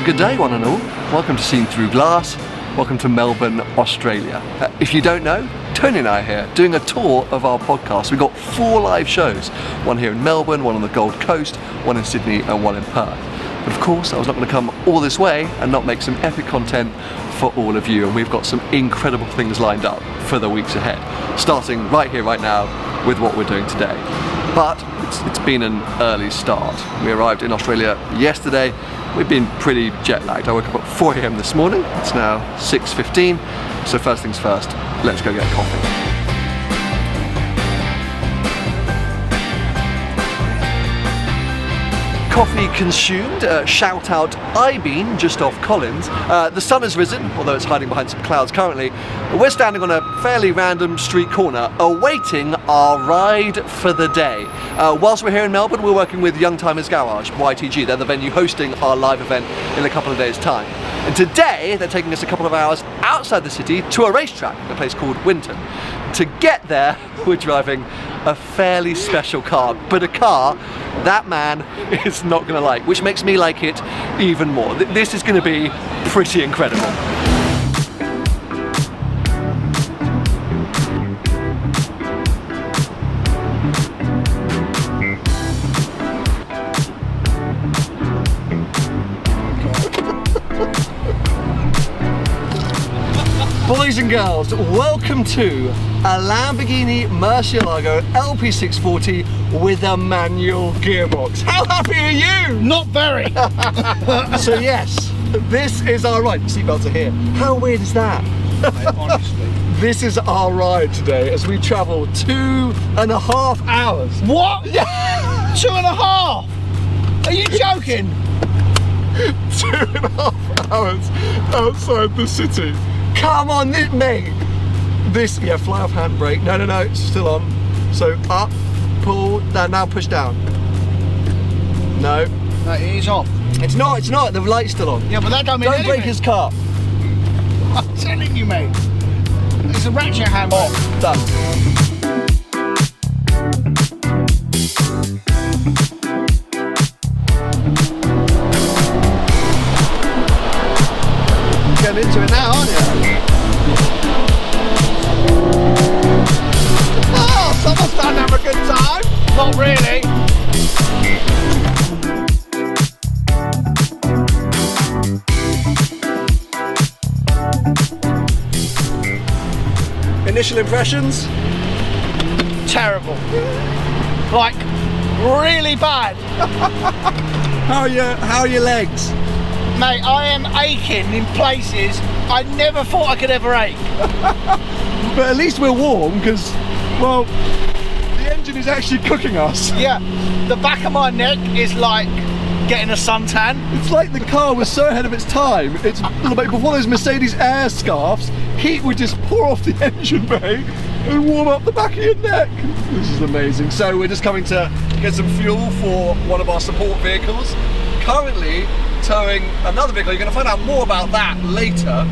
Well, good day one and all. Welcome to Seen Through Glass. Welcome to Melbourne, Australia. If you don't know, Tony and I are here doing a tour of our podcast. We've got 4 live shows. One here in Melbourne, one on the Gold Coast, one in Sydney and one in Perth. But of course, I was not going to come all this way and not make some epic content for all of you. And we've got some incredible things lined up for the weeks ahead. Starting right here, right now, with what we're doing today. But it's been an early start. We arrived in Australia yesterday. We've been pretty jet lagged. I woke up at 4 AM this morning. It's now 6:15. So first things first, let's go get coffee. Coffee consumed, shout out Ibeen just off Collins. The sun has risen, although it's hiding behind some clouds currently. We're standing on a fairly random street corner awaiting our ride for the day. Whilst we're here in Melbourne, we're working with Young Timers Garage, YTG. They're the venue hosting our live event in a couple of days' time. And today, they're taking us a couple of hours outside the city to a racetrack, a place called Winton. To get there, we're driving a fairly special car, but a car that man is not going to like, which makes me like it even more. This is going to be pretty incredible. Boys and girls, welcome to a Lamborghini Murcielago LP640 with a manual gearbox. How happy are you? Not very. So yes, this is our ride. Seatbelts are here. How weird is that? Mate, honestly. This is our ride today as we travel 2.5 hours. What? Yeah. 2.5? Are you joking? 2.5 hours outside the city. Come on, mate. This, yeah, fly off handbrake. No, it's still on. So up, pull, now push down. No. No, it is off. It's not, the light's still on. Yeah, but that don't mean Don't break his car. I'm telling you, mate. It's a ratchet hand. Oh, done. Getting into it now, aren't you? Oh, someone's starting to have a good time. Not really. Initial impressions? Terrible. Like, really bad. How are your legs? Mate, I am aching in places I never thought I could ever ache. But at least we're warm because, well, the engine is actually cooking us. Yeah, the back of my neck is like getting a suntan. It's like the car was so ahead of its time. It's like before those Mercedes air scarves, heat would just pour off the engine bay and warm up the back of your neck. This is amazing. So we're just coming to get some fuel for one of our support vehicles. Currently towing another vehicle. You're going to find out more about that later.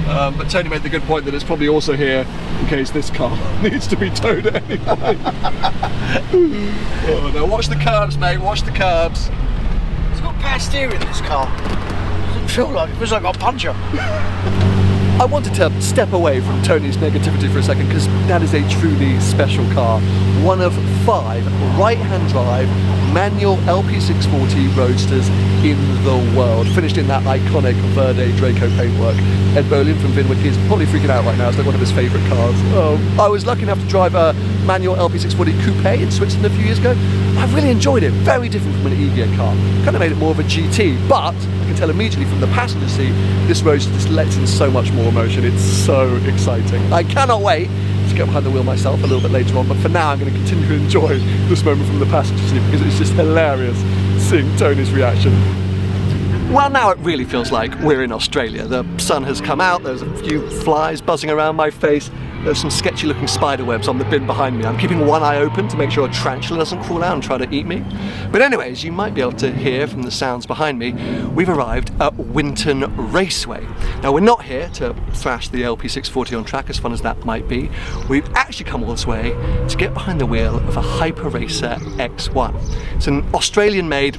But Tony made the good point that it's probably also here in case this car needs to be towed at any point. Oh, now watch the curbs, mate. Watch the curbs. It's got power steering, this car. Doesn't feel like it. Feels like I got a puncher. I wanted to step away from Tony's negativity for a second because that is a truly special car. One of 5 right-hand drive manual LP640 roadsters in the world. Finished in that iconic Verde Draco paintwork. Ed Bolin from Vinwick is probably freaking out right now. It's like one of his favourite cars. I was lucky enough to drive a manual LP640 coupe in Switzerland a few years ago. I really enjoyed it. Very different from an E-gear car. Kind of made it more of a GT, but I can tell immediately from the passenger seat, this roadster just lets in so much more emotion. It's so exciting. I cannot wait to get behind the wheel myself a little bit later on, but for now I'm going to continue to enjoy this moment from the passenger seat because it's just hilarious seeing Tony's reaction. Well, now it really feels like we're in Australia. The sun has come out, there's a few flies buzzing around my face, there's some sketchy looking spider webs on the bin behind me. I'm keeping one eye open to make sure a tarantula doesn't crawl out and try to eat me. But anyways, you might be able to hear from the sounds behind me, we've arrived at Winton Raceway. Now we're not here to thrash the LP640 on track, as fun as that might be. We've actually come all this way to get behind the wheel of a Hyper Racer X1. It's an Australian made,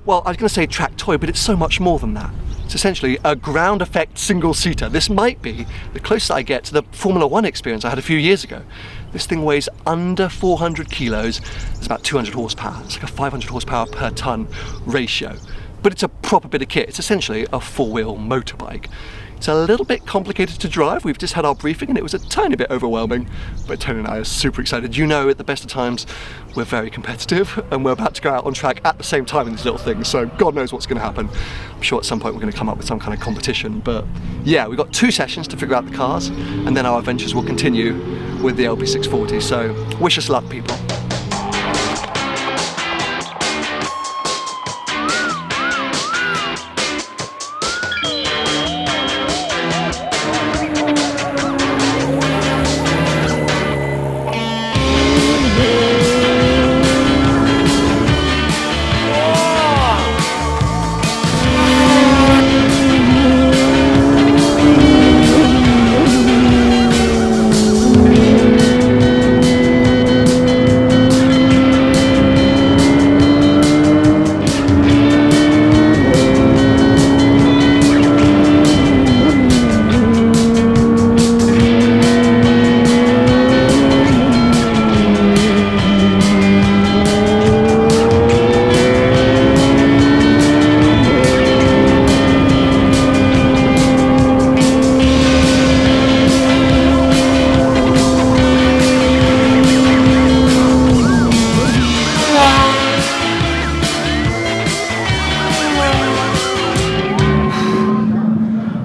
well, I was going to say track toy, but it's so much more than that. It's essentially a ground effect single-seater. This might be the closest I get to the Formula One experience I had a few years ago. This thing weighs under 400 kilos. It's about 200 horsepower. It's like a 500 horsepower per ton ratio. But it's a proper bit of kit. It's essentially a four-wheel motorbike. It's a little bit complicated to drive. We've just had our briefing and it was a tiny bit overwhelming, but Tony and I are super excited. You know, at the best of times, we're very competitive and we're about to go out on track at the same time in these little things, so God knows what's going to happen. I'm sure at some point we're going to come up with some kind of competition, but yeah, we've got 2 sessions to figure out the cars and then our adventures will continue with the LP640, so wish us luck, people.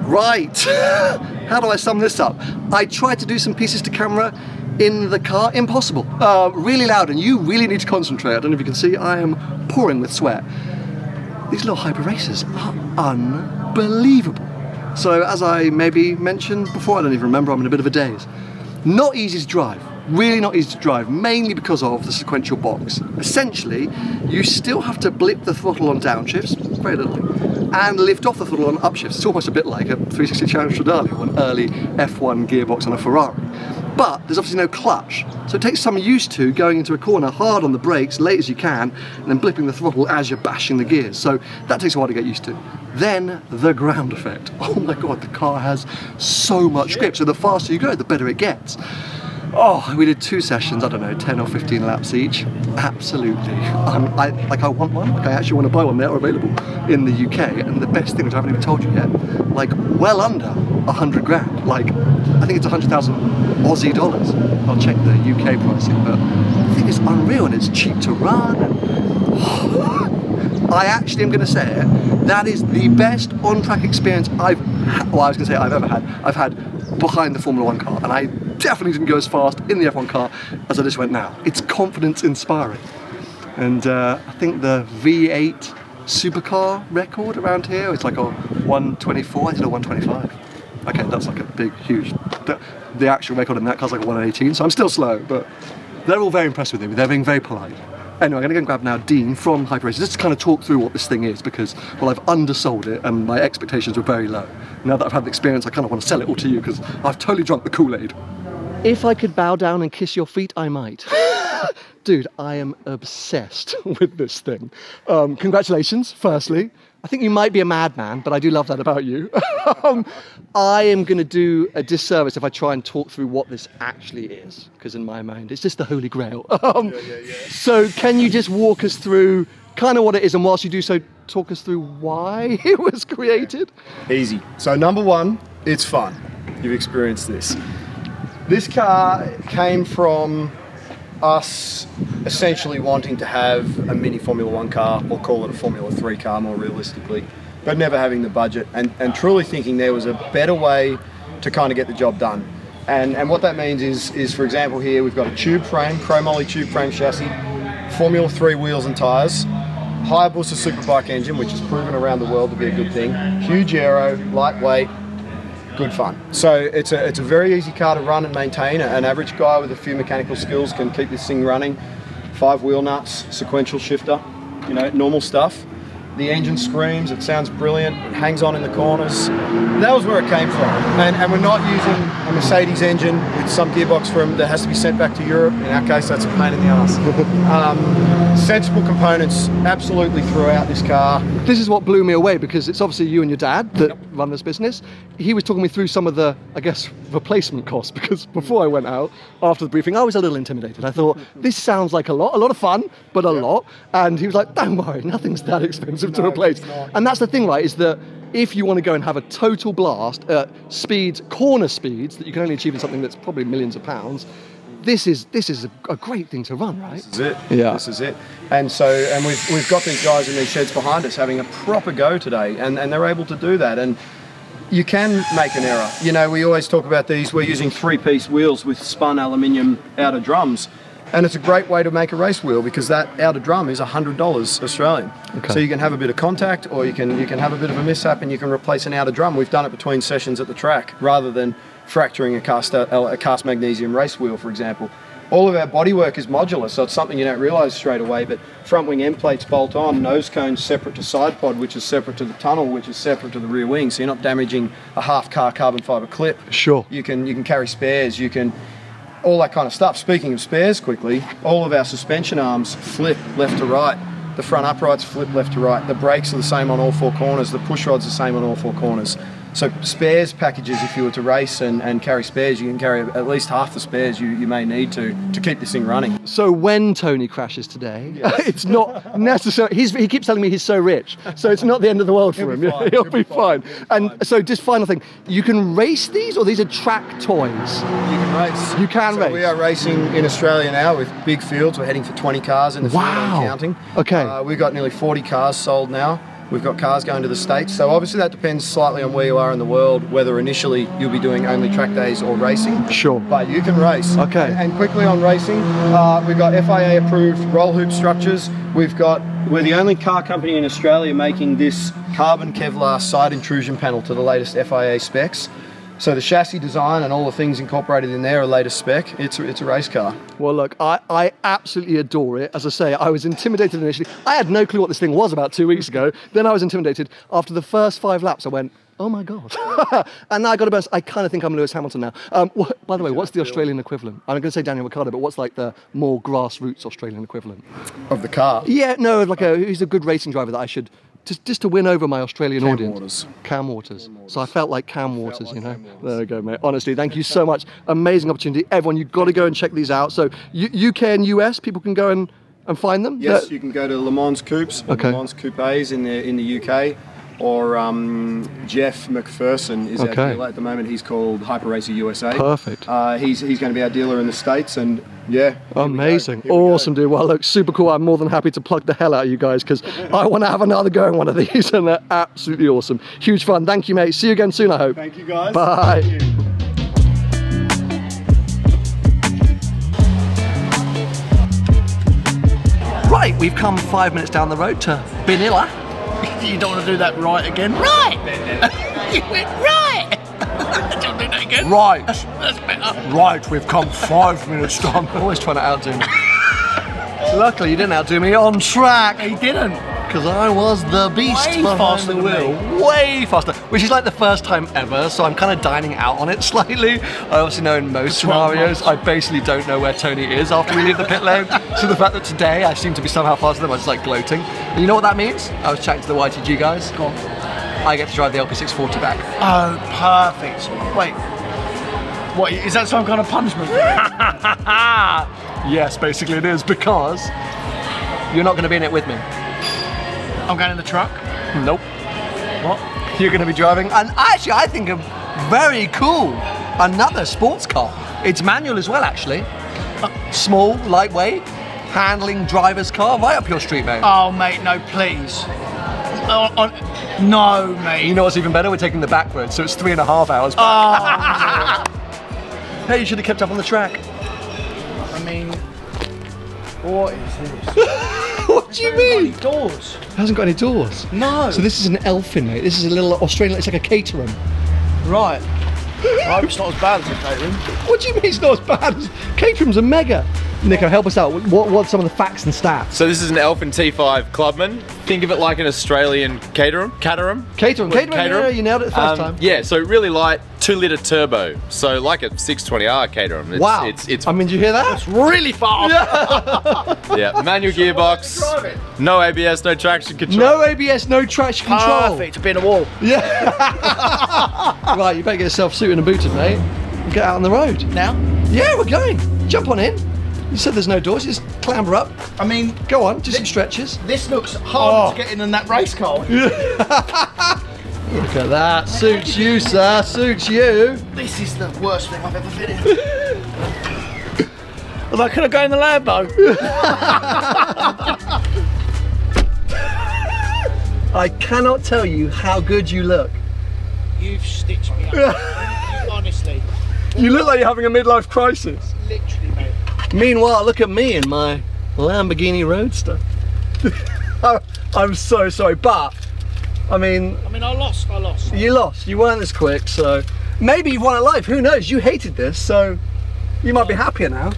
Right, how do I sum this up? I tried to do some pieces to camera in the car, impossible. Really loud, and you really need to concentrate. I don't know if you can see, I am pouring with sweat. These little hybrid racers are unbelievable. So as I maybe mentioned before, I don't even remember, I'm in a bit of a daze. Not easy to drive, really not easy to drive, mainly because of the sequential box. Essentially, you still have to blip the throttle on downshifts, very little, and lift off the throttle on upshifts. It's almost a bit like a 360 Challenge Stradale or an early F1 gearbox on a Ferrari. But there's obviously no clutch, so it takes some used to going into a corner hard on the brakes, late as you can, and then blipping the throttle as you're bashing the gears. So that takes a while to get used to. Then the ground effect. Oh my God, the car has so much grip, so the faster you go, the better it gets. Oh, we did 2 sessions, I don't know, 10 or 15 laps each. Absolutely. I want one, like I actually want to buy one. They're available in the UK, and the best thing, which I haven't even told you yet, like well under 100 grand. Like, I think it's 100,000 Aussie dollars. I'll check the UK pricing, but I think it's unreal and it's cheap to run. I actually am going to say it, that is the best on-track experience I've ever had. I've had behind the Formula One car, and I definitely didn't go as fast in the F1 car as I just went now. It's confidence inspiring. And I think the V8 supercar record around here is like a 124, I did a 125. Okay, that's like a big, huge, the actual record in that car's like a 118, so I'm still slow, but they're all very impressed with me. They're being very polite. Anyway, I'm going to go and grab now Dean from Hyper Racers just to kind of talk through what this thing is, because, well, I've undersold it and my expectations were very low. Now that I've had the experience, I kind of want to sell it all to you because I've totally drunk the Kool-Aid. If I could bow down and kiss your feet, I might. Dude, I am obsessed with this thing. Congratulations, firstly. I think you might be a madman, but I do love that about you. I am going to do a disservice if I try and talk through what this actually is, because in my mind, it's just the Holy Grail. So can you just walk us through kind of what it is, and whilst you do so, talk us through why it was created? Easy. So number one, it's fun. You've experienced this. This car came from us essentially wanting to have a mini Formula One car, or call it a Formula 3 car more realistically, but never having the budget, and truly thinking there was a better way to kind of get the job done. And what that means is, for example, here we've got a tube frame, chromoly tube frame chassis, Formula 3 wheels and tyres, Hayabusa superbike engine, which is proven around the world to be a good thing, huge aero, lightweight, good fun. So it's a very easy car to run and maintain. An average guy with a few mechanical skills can keep this thing running. 5 wheel nuts, sequential shifter, you know, normal stuff. The engine screams, it sounds brilliant, it hangs on in the corners. That was where it came from. And we're not using a Mercedes engine with some gearbox that has to be sent back to Europe. In our case, that's a pain in the ass. Sensible components absolutely throughout this car. This is what blew me away, because it's obviously you and your dad that run this business. He was talking me through some of the, I guess, replacement costs, because before I went out, after the briefing, I was a little intimidated. I thought, this sounds like a lot of fun, but a lot. And he was like, don't worry, nothing's that expensive to replace. And that's the thing, right, is that if you want to go and have a total blast at speeds, corner speeds, that you can only achieve in something that's probably millions of pounds, this is a great thing to run, right? This is it. Yeah. This is it. And we've got these guys in these sheds behind us having a proper go today, and they're able to do that. And you can make an error. You know, we always talk about these, we're using 3-piece wheels with spun aluminium outer drums. And it's a great way to make a race wheel, because that outer drum is $100 Australian. Okay. So you can have a bit of contact, or you can have a bit of a mishap and you can replace an outer drum. We've done it between sessions at the track, rather than fracturing a cast magnesium race wheel, for example. All of our bodywork is modular, so it's something you don't realise straight away, but front wing end plates bolt on, nose cones separate to side pod, which is separate to the tunnel, which is separate to the rear wing, so you're not damaging a half car carbon fibre clip. Sure. You can carry spares, you can, all that kind of stuff. Speaking of spares quickly, all of our suspension arms flip left to right. The front uprights flip left to right. The brakes are the same on all 4 corners. The push rod's the same on all 4 corners. So spares packages, if you were to race and carry spares, you can carry at least half the spares you may need to keep this thing running. So when Tony crashes today, it's not necessary. He keeps telling me he's so rich, so it's not the end of the world for him. He'll be fine. And so just final thing, you can race these, or these are track toys? You can race. You can race. We are racing in Australia now with big fields. We're heading for 20 cars in the field and counting. Okay. We've got nearly 40 cars sold now. We've got cars going to the States, so obviously that depends slightly on where you are in the world, whether initially you'll be doing only track days or racing. Sure. But you can race. Okay. And quickly on racing, we've got FIA approved roll hoop structures. We're the only car company in Australia making this carbon Kevlar side intrusion panel to the latest FIA specs. So the chassis design and all the things incorporated in there are latest spec. It's a race car. Well, look, I absolutely adore it. As I say, I was intimidated initially. I had no clue what this thing was about 2 weeks ago. Then I was intimidated. After the first 5 laps, I went, oh my God. And now I got to best, I kind of think I'm Lewis Hamilton now. By the way, what's the Australian equivalent? I'm going to say Daniel Ricciardo, but what's like the more grassroots Australian equivalent? Of the car? Yeah, no, like who's a good racing driver that I should, just to win over my Australian audience. Cam Waters. So I felt like Cam Waters, you know. There we go, mate. Honestly, thank you so much. Amazing opportunity. Everyone, you've got to go and check these out. So UK and US, people can go and find them? Yes, you can go to Le Mans Coupes, Okay. Le Mans Coupes in the UK, or Jeff McPherson is our dealer at the moment. He's called Hyper Racer USA. Perfect. He's going to be our dealer in the States, and yeah. Amazing. Awesome, dude. Well, look, super cool. I'm more than happy to plug the hell out of you guys, because I want to have another go in one of these, and they're absolutely awesome. Huge fun. Thank you, mate. See you again soon, I hope. Thank you, guys. Bye. Thank you. Right, we've come 5 minutes down the road to Binilla. You don't want to do that right again. Right! You went right! Don't do that again. Right. That's better. Right, we've come 5 minutes down. I'm always trying to outdo me. Luckily, you didn't outdo me on track. He didn't. Because I was the beast Way behind faster the than wheel. Way faster. Which is like the first time ever, so I'm kind of dining out on it slightly. I obviously know in most scenarios, I basically don't know where Tony is after we leave the pit lane. So the fact that today I seem to be somehow faster than him, I was just like gloating. And you know what that means? I was chatting to the YTG guys. Go on. I get to drive the LP640 back. Oh, perfect. Wait. What, is that some kind of punishment for me? Yes, basically it is, because you're not going to be in it with me. I'm going in the truck? Nope. What? You're going to be driving, and actually I think a very cool, another sports car. It's manual as well, actually. Small, lightweight, handling driver's car, right up your street, mate. Oh, mate, no, please. No, mate. You know what's even better? We're taking the back road, so it's 3.5 hours back. Hey, you should have kept up on the track. I mean, what is this? What do you mean? Doors. It hasn't got any doors. No. So this is an Elfin, mate. This is a little Australian, it's like a caterum. Right. I hope it's not as bad as a catering. What do you mean it's not as bad? Caterums are mega. Nico, help us out. What's some of the facts and stats? So this is an Elfin T5 Clubman. Think of it like an Australian Caterham. Caterham, yeah, you nailed it the first time. Yeah, so really light, 2-litre turbo. So like a 620R Caterham. Wow. It's I mean, did you hear that? It's really fast. yeah, manual gearbox. No ABS, no traction control. No ABS, no traction control. Perfect to be in a wall. Yeah. Right, you better get yourself suited and booted, mate. And get out on the road. Now? Yeah, we're going. Jump on in. You said there's no doors, just clamber up. I mean, Go on, do some stretches. this looks harder to get in than that race car. Look at that. Suits you, sir. Suits you. This is the worst thing I've ever been in. Although, could I go in the Lambo? I cannot tell you how good you look. You've stitched me up. Honestly. You look like you're having a midlife crisis. Literally, mate. Meanwhile, look at me in my Lamborghini Roadster. I'm so sorry, but I mean, I lost. you lost. You weren't as quick, so maybe you've won a life. Who knows? You hated this, so you might be happier now.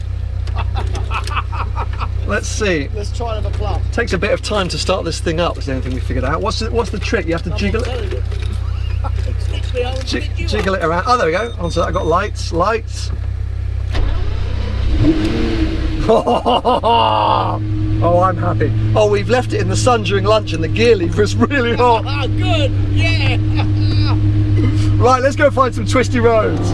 Let's see. Let's try another club. Takes a bit of time to start this thing up. Is the only thing we figured out. What's the trick? You have to jiggle it. Jiggle it around. Oh, there we go. Onto that. I got lights. Oh, I'm happy. Oh, we've left it in the sun during lunch and the gear lever is really hot. Oh, good. Yeah. Right, let's go find some twisty roads.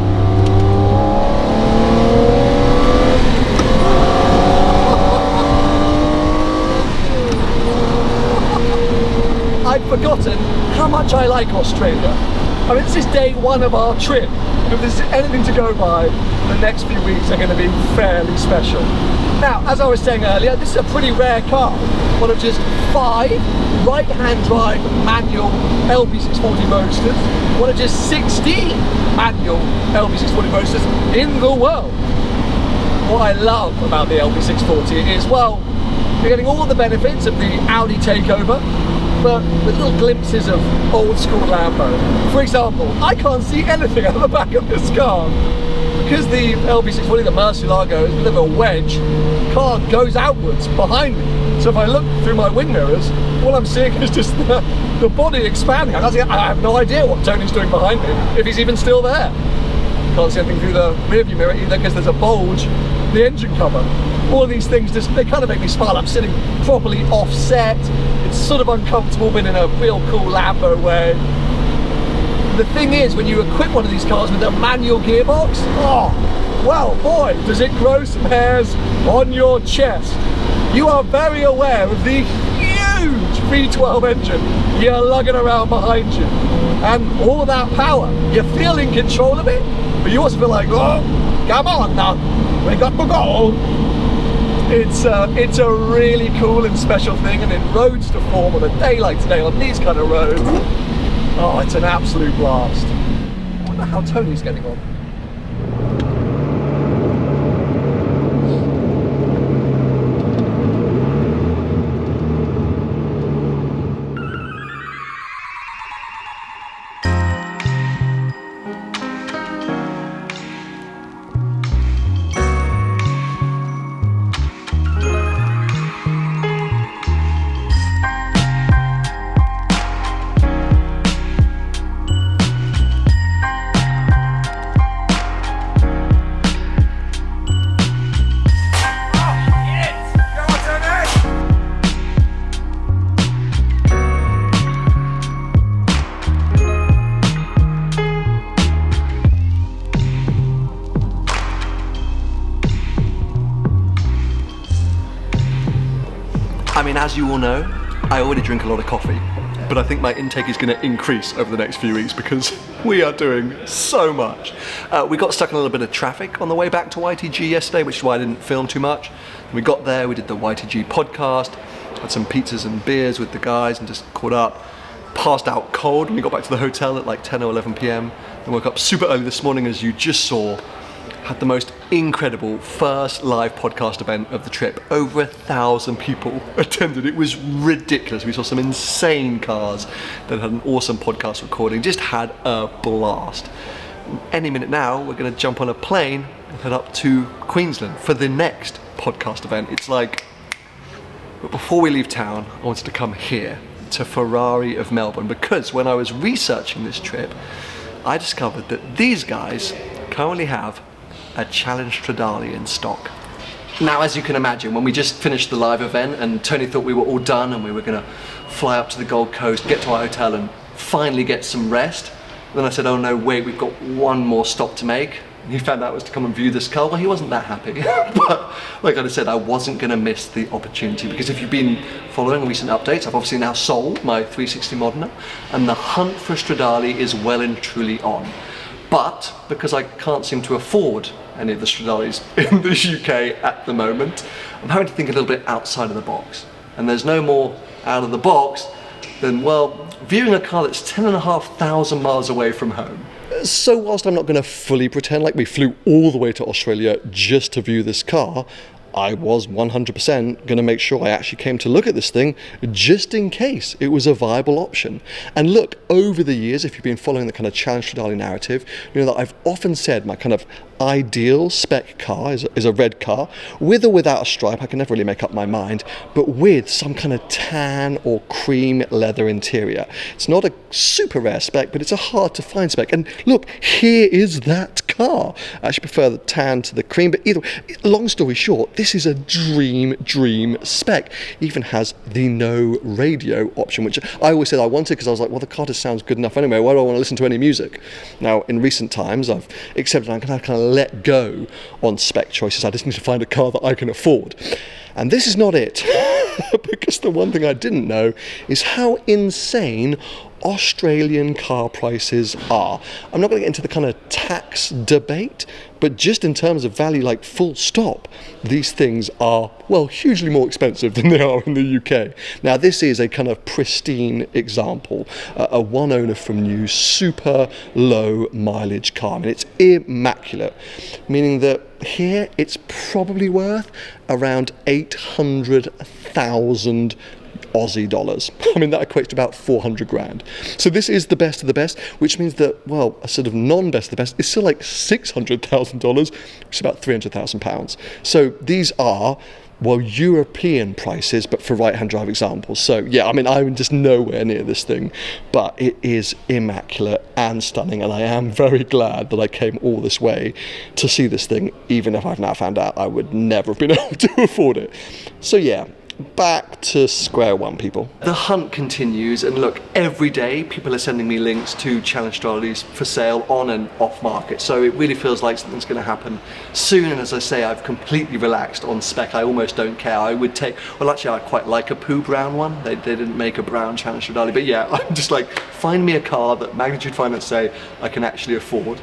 I'd forgotten how much I like Australia. I mean, this is day one of our trip. If there's anything to go by, the next few weeks are going to be fairly special. Now, as I was saying earlier, this is a pretty rare car. One of just 5 right-hand drive manual LB640 Roadsters. One of just 16 manual LB640 Roadsters in the world. What I love about the LB640 is, well, you're getting all the benefits of the Audi takeover, but with little glimpses of old school Lambo. For example, I can't see anything out of the back of this car. Because the LB640, the Murcielago, is a bit of a wedge, the car goes outwards behind me. So if I look through my wind mirrors, all I'm seeing is just the body expanding. I have no idea what Tony's doing behind me, if he's even still there. Can't see anything through the rearview mirror either because there's a bulge in the engine cover. All these things they kind of make me smile. I'm sitting properly offset. It's sort of uncomfortable, but in a real cool Lambo way. The thing is, when you equip one of these cars with a manual gearbox, oh, well, boy, does it grow some hairs on your chest. You are very aware of the huge V12 engine you're lugging around behind you. And all that power, you feel in control of it, but you also feel like, oh, come on now, we got to go. It's a really cool and special thing, and in roadster form on a day like today on these kind of roads, oh, it's an absolute blast. I wonder how Tony's getting on. I mean, as you all know, I already drink a lot of coffee, but I think my intake is going to increase over the next few weeks because we are doing so much. We got stuck in a little bit of traffic on the way back to YTG yesterday, which is why I didn't film too much. We got there, we did the YTG podcast, had some pizzas and beers with the guys and just caught up. Passed out cold when we got back to the hotel at like 10 or 11 p.m. and woke up super early this morning, as you just saw. Had the most incredible first live podcast event of the trip. Over 1,000 people attended. It was ridiculous. We saw some insane cars that had an awesome podcast recording. Just had a blast. any minute now, we're going to jump on a plane and head up to Queensland for the next podcast event. It's like, but before we leave town, I wanted to come here to Ferrari of Melbourne, because when I was researching this trip, I discovered that these guys currently have a Challenge Stradale in stock. Now, as you can imagine, when we just finished the live event and Tony thought we were all done and we were going to fly up to the Gold Coast, get to our hotel and finally get some rest, then I said, oh no, wait, we've got one more stop to make. He found out was to come and view this car. Well, he wasn't that happy. But like I said, I wasn't going to miss the opportunity, because if you've been following recent updates, I've obviously now sold my 360 Modena, and the hunt for Stradale is well and truly on. But because I can't seem to afford any of the Stradales in the UK at the moment, I'm having to think a little bit outside of the box. And there's no more out of the box than, well, viewing a car that's 10,500 miles away from home. So whilst I'm not going to fully pretend like we flew all the way to Australia just to view this car, I was 100% going to make sure I actually came to look at this thing just in case it was a viable option. And look, over the years, if you've been following the kind of Challenge Stradale narrative, you know that I've often said my kind of ideal spec car is a red car, with or without a stripe. I can never really make up my mind, but with some kind of tan or cream leather interior. It's not a super rare spec, but it's a hard to find spec. And look, here is that car. I actually prefer the tan to the cream, but either way, long story short, this is a dream spec. It even has the no radio option, which I always said I wanted, because I was like, well, the car just sounds good enough anyway. Why do I want to listen to any music? Now, in recent times, I've accepted I'm going to kind of let go on spec choices. I just need to find a car that I can afford. And this is not it, because the one thing I didn't know is how insane Australian car prices are. I'm not going to get into the kind of tax debate, but just in terms of value, like full stop, these things are, well, hugely more expensive than they are in the UK. Now, this is a kind of pristine example, a one owner from new, super low mileage car. I mean, it's immaculate, meaning that here it's probably worth around 800,000 Aussie dollars. I mean, that equates to about 400 grand. So this is the best of the best, which means that, well, a sort of non-best of the best is still like $600,000, which is about 300,000 pounds. So these are, well, European prices, but for right-hand drive examples. So yeah, I mean, I'm just nowhere near this thing, but it is immaculate and stunning, and I am very glad that I came all this way to see this thing, even if I've now found out I would never have been able to afford it. So yeah, back to square one, people. The hunt continues, and look, every day people are sending me links to Challenge Stradales for sale on and off market, so it really feels like something's going to happen soon. And as I say, I've completely relaxed on spec. I almost don't care. I would take, well, actually I quite like a poo brown one. They didn't make a brown Challenge Stradale, but yeah, I'm just like, find me a car that Magnitude Finance say I can actually afford.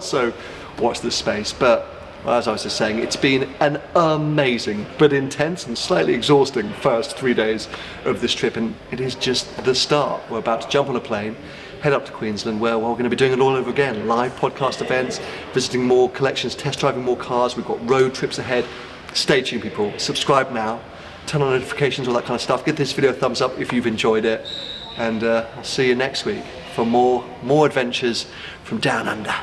So watch this space. But well, as I was just saying, it's been an amazing but intense and slightly exhausting first 3 days of this trip, and it is just the start. We're about to jump on a plane, head up to Queensland, where we're going to be doing it all over again. Live podcast events, visiting more collections, test driving more cars. We've got road trips ahead. Stay tuned, people. Subscribe now, turn on notifications, all that kind of stuff. Give this video a thumbs up if you've enjoyed it, and I'll see you next week for more adventures from down under.